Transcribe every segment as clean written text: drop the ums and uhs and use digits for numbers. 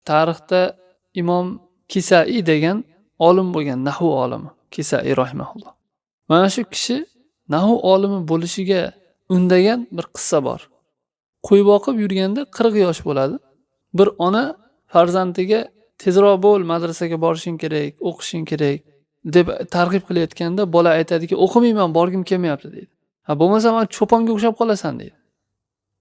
tarixda Imom Kisai degan olim bo'lgan, nahv olimi, Kisai rahimahulloh. Mana shu kishi nahv olimi bo'lishiga undagan bir qissa bor. Qo'y boqib yurganda 40 yosh bo'ladi. Bir ona farzandiga tezroq bo'l, madrasaga borishing kerak, o'qishing kerak deb targ'ib qilayotganda bola aytadiki, o'qimayman, borgim kelmayapti deydi. Ha, bo'lmasa men cho'ponga o'xshab qolasan deydi.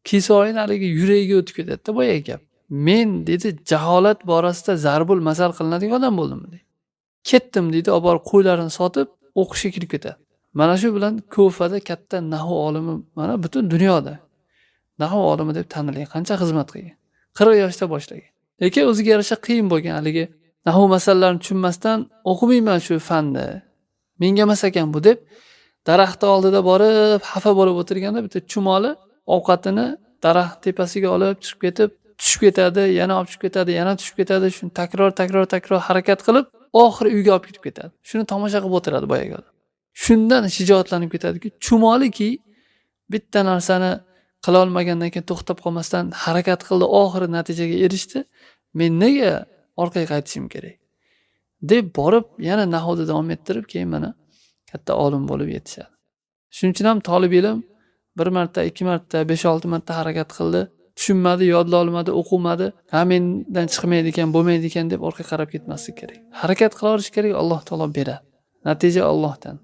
Kisoyning haligi yuragiga o'tib ketadi-da boya gap. Men dedi jaholat borasida zarbul masal qilinadigan odam bo'ldim deydi. Ketdim deydi, olib borib qo'ylarini sotib o'qishga kirib ketadi. Mana shu bilan Kufada katta nahv olimi, mana butun dunyoda nahv olimi deb tanilgan, qancha xizmat qilgan. 40 yoshda boshlagan. Lekin o'ziga yarasha qiyin bo'lgan haligi nahv masalalarini tushunmasdan o'qimayman shu fanni. Menga emas ekan bu deb daraxt oldida borib xafa bo'lib o'tirganda bitta chumoli ovqatini daraxt tepasiga olib chiqib ketib, tushib ketadi, yana olib chiqib ketadi, yana tushib ketadi. Shuni takror harakat qilib, oxiri uyga olib ketib ketadi. Shuni tomosha qilib o'tiradi boyaga odam. Shundan shijoatlanib ketadiki, chumoliki bitta narsani qila olmagandan keyin to'xtab qolmasdan harakat qildi, oxiri natijaga erishdi. Men nega orqaga qaytishim kerak deb borib yana nahvda davom ettirib, keyin mana katta olim bo'lib yetishadi. Shuning uchun ham talab ilm bir marta, ikki marta, 5-6 marta harakat qildi, tushunmadi, yodlay olmadi, o'qimadi, ha mendan chiqmaydi ekan, bo'lmaydi ekan deb orqaga qarab ketmaslik kerak. Harakat qilarish kerak, Alloh taolo beradi. Natija Allohdan.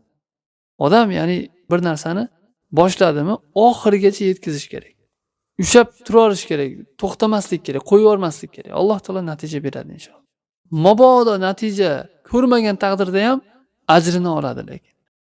Odam ya'ni bir narsani boshladimi, oxirigacha yetkazish kerak. Ushab turarish kerak, to'xtamaslik kerak, qo'yib yubormaslik kerak. Alloh taolo natija beradi inshaalloh. Mabodo natija ko'rmagan taqdirda ham ajrini oladi lekin.